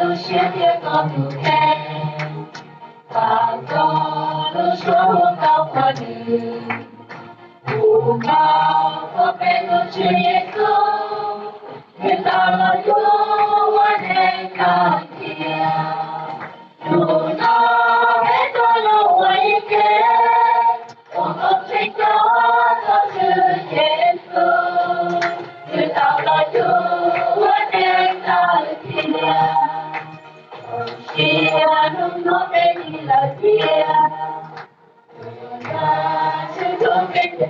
路学点高度开，把高路说高坡的，不高坡背路去耶稣，遇到了有我的高天，路那背多了我一天，我们最高都是耶稣，遇到了有我的高天。no veni la via, la se non vedi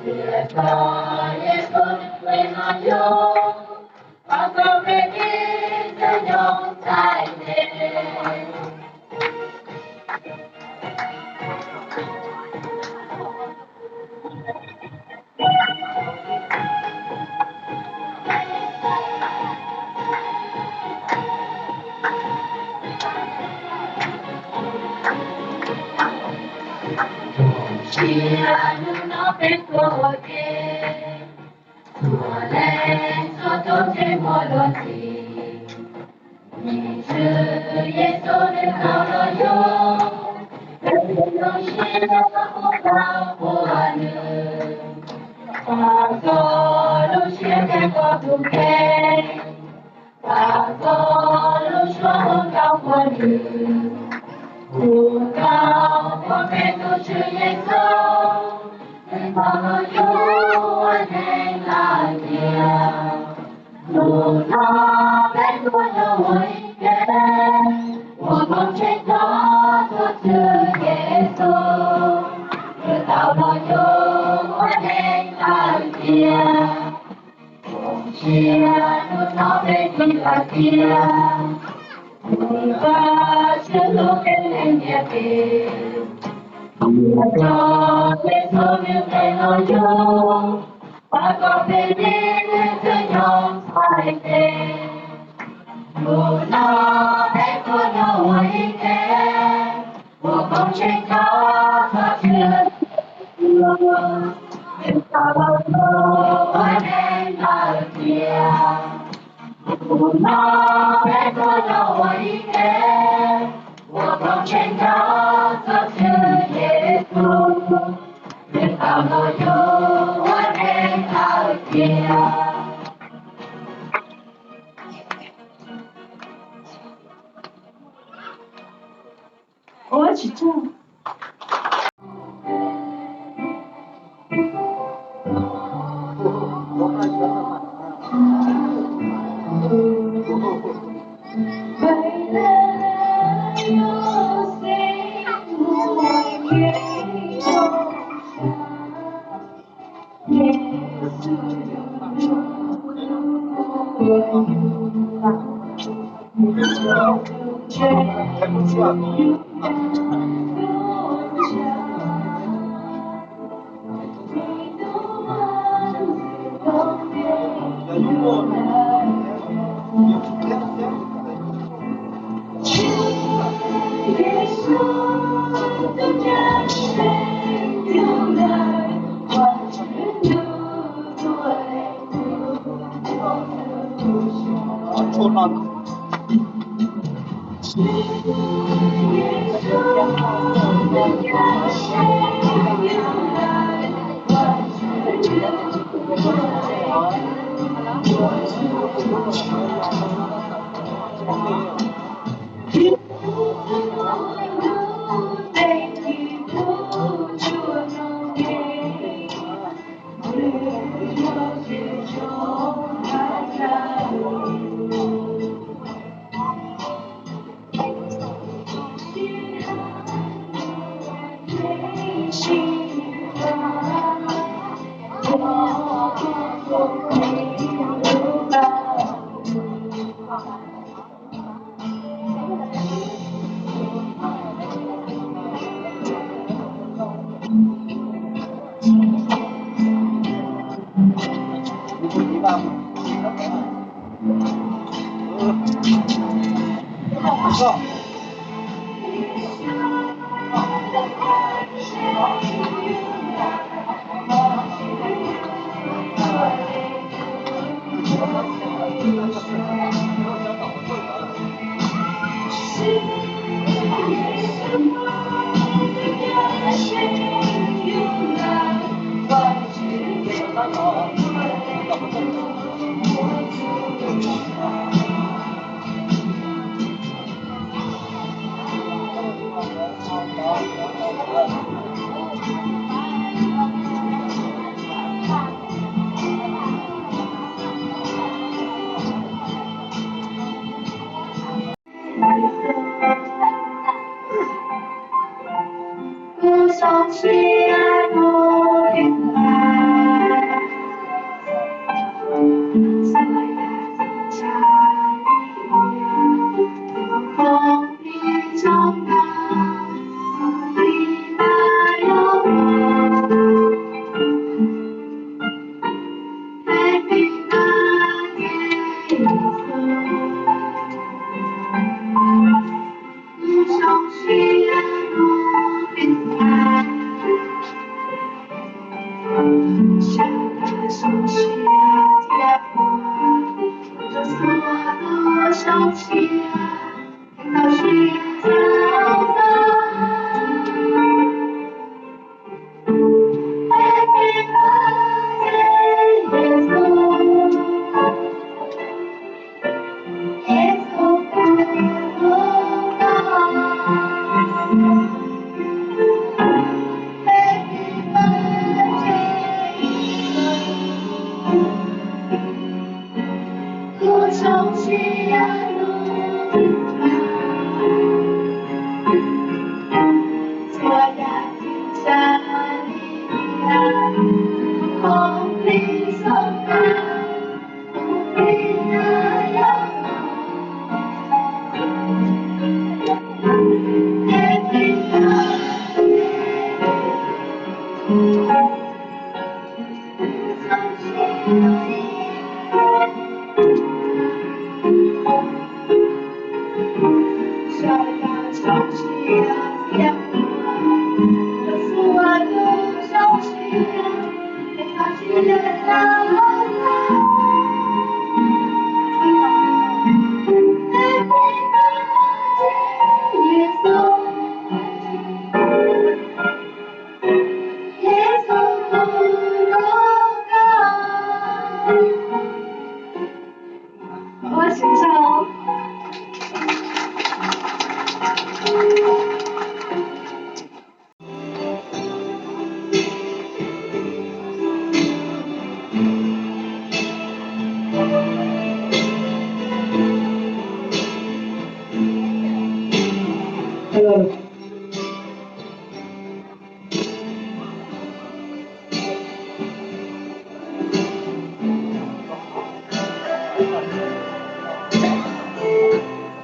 via ta e con ma yo, ma come dice non sai ne. 既然那边多天，我来做东西我落地，你是耶稣的好朋友，有些人不到我呢，把走路学点高不开，把走路说高过你。不高，我们都是耶稣，能帮我有我的那天，路那边多有我一边，我光知道我是耶稣，知道我有我的那天，我是路那边的那天。Viva cielo che ne niente, ciò che sono meno io, pago vedere che non sai te. Luna è con noi che, o con c'è casa c'è, e stava nella via. 那别多了我一点，我光全靠这是耶稣，别到了有我的高天。我一起唱。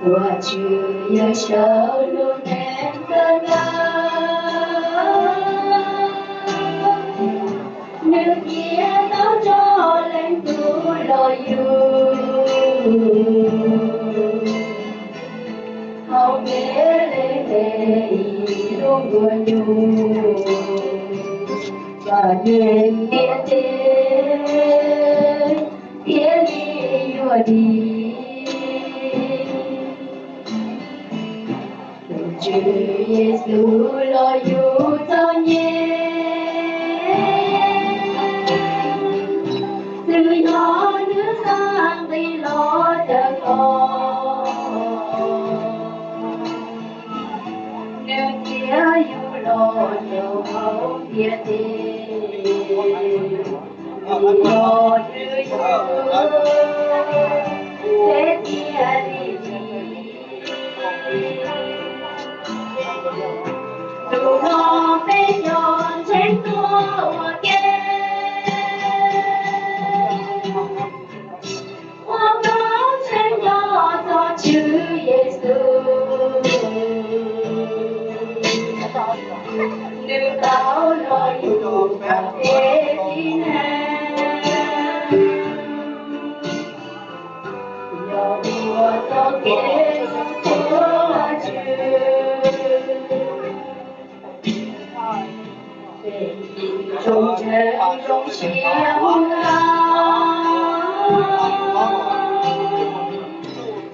我主要收入年的nước kia nó cho lên tu lo yêu hậu nghe lệ luôn buồn nhung và nhìn địa địa đi vừa đi Chúa Giêsu lo yêu cho nhé từ nhỏ nước sang đi lo cho con nước kia yêu lo cho hậu địa lo chữ thế kia đi dù nó bên nhọn trên tua kia hoa có trên nhỏ cho chữ Giêsu nếu tao lo yêu cả thế thì nhờ mùa cho kia của chữ trong trời trong xiêm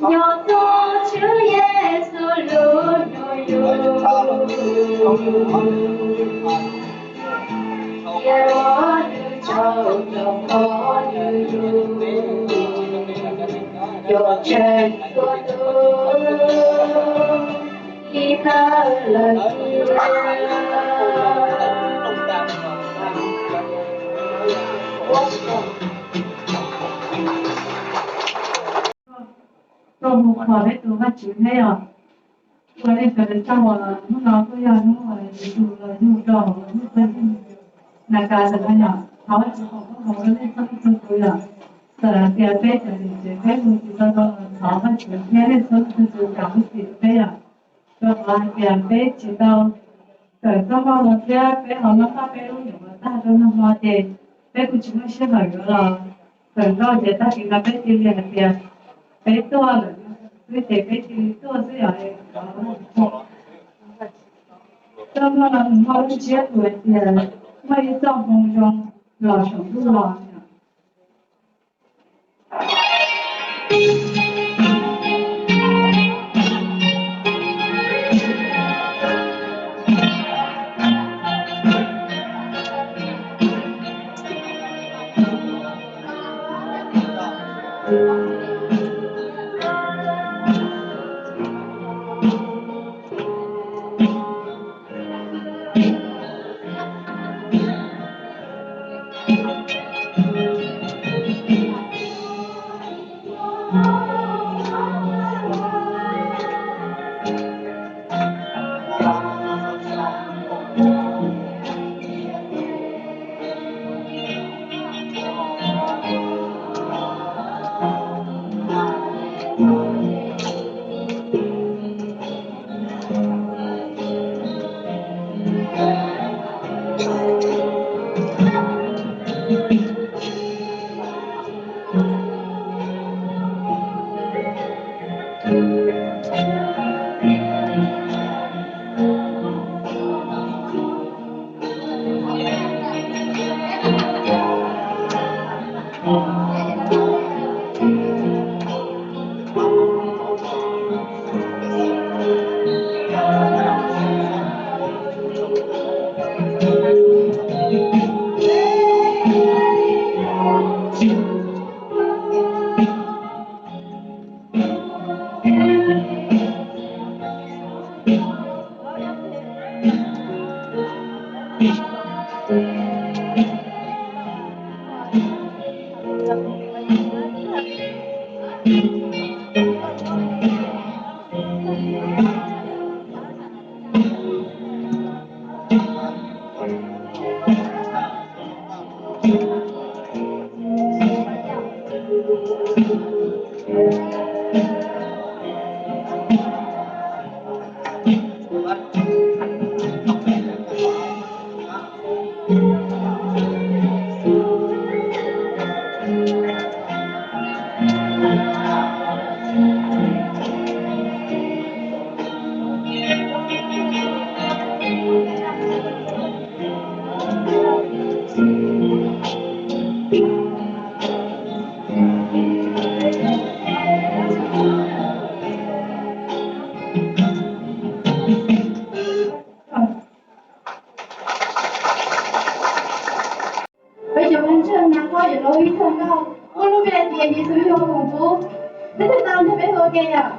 nhỏ to chữ Giêsu luôn luôn kia đó như trâu trong có như cho trên của tôi khi ta lời 또 뭐 거래 누가 주네요. 我那个上我老婆要弄我入到那个什么呀，好之后我那上次不要，点杯子里这杯子那个好像今天的上次就讲几杯呀，说好点杯子到，刚好我这杯好像大杯都有了，大都那么的，杯不只能是很热了，很高也大几个杯子里边，杯多了。所以这杯子多是要的，那么我们接触一些，我一帐篷中老程度了。bây giờ mình chưa nắng coi ở lối thường đâu, có lúc về tiền đi suy yếu khủng bố, thế thì tao sẽ phải hơi kìa.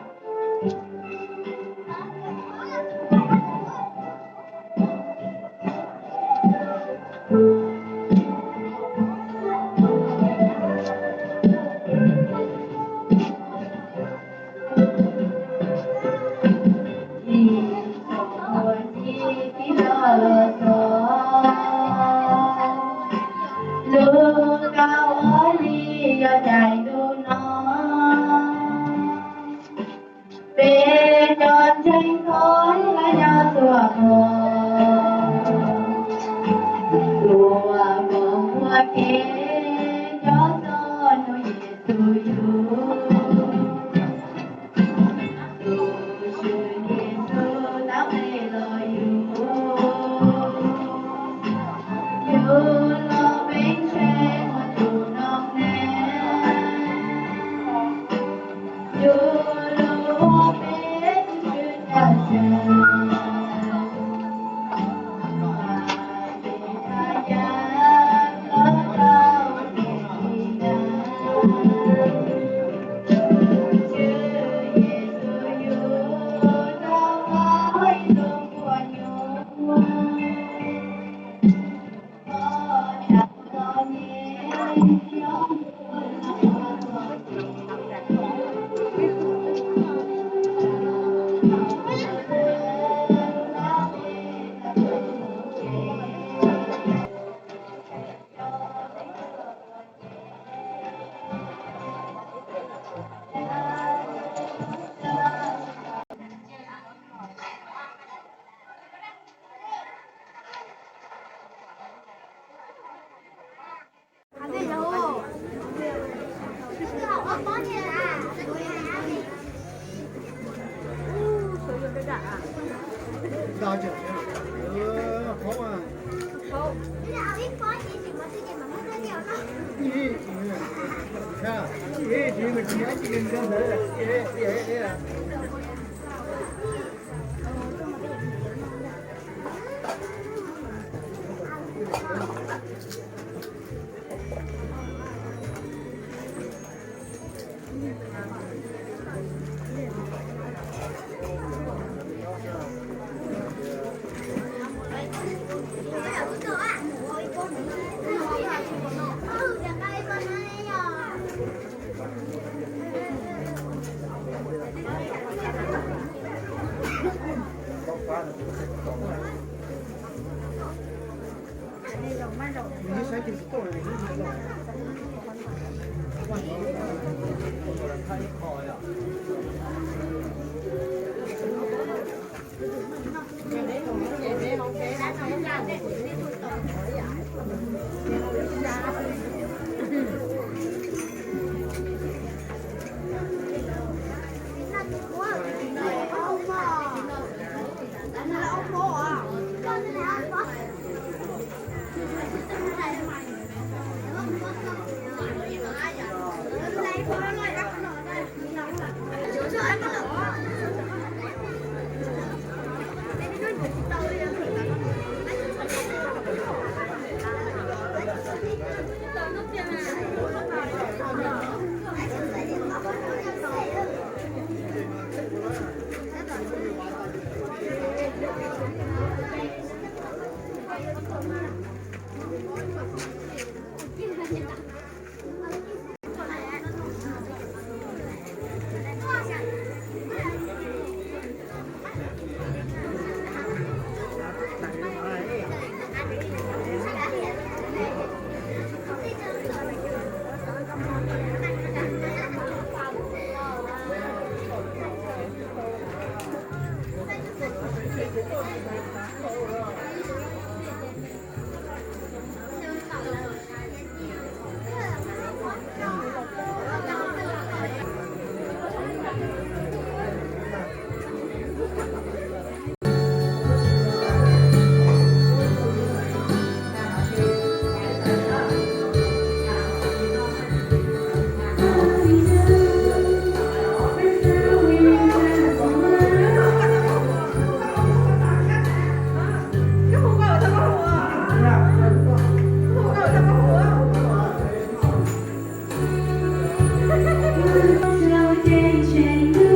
大奖呢。好啊。好。你阿姨放进去，我直接慢慢再聊了。看，这个今天这个干的，你先就是多人，太好呀。手牵牵的。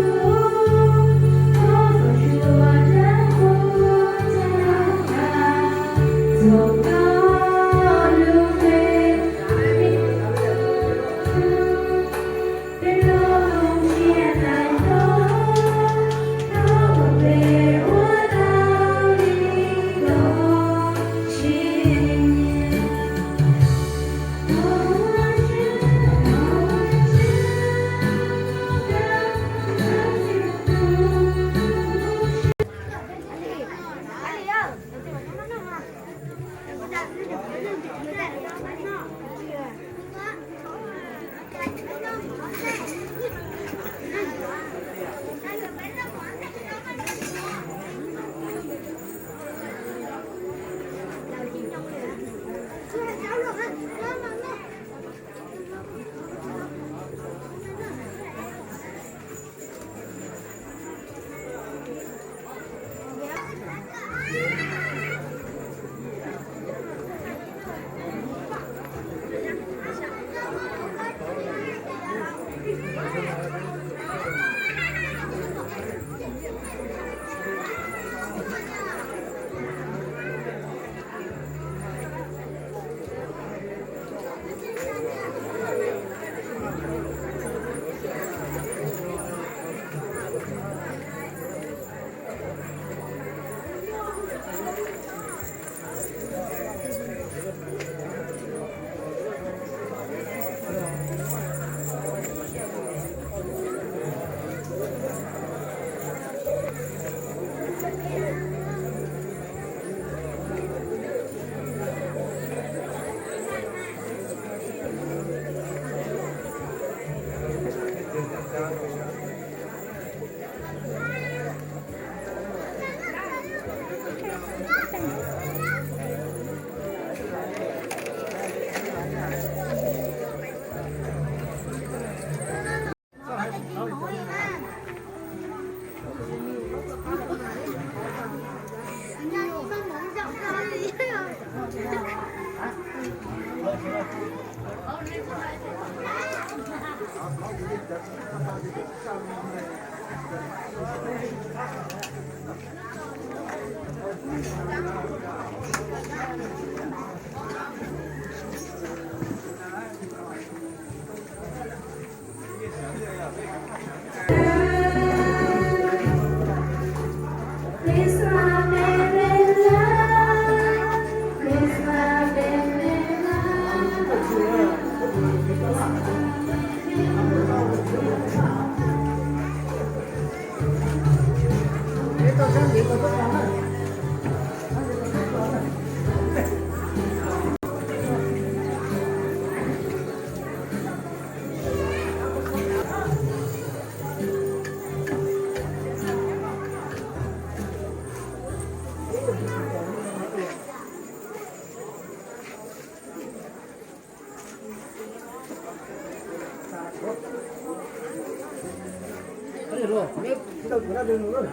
นี่รู้นี่เราดูได้ดูเลย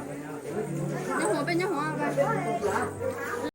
ยังหัวเป็นยังหัวกัน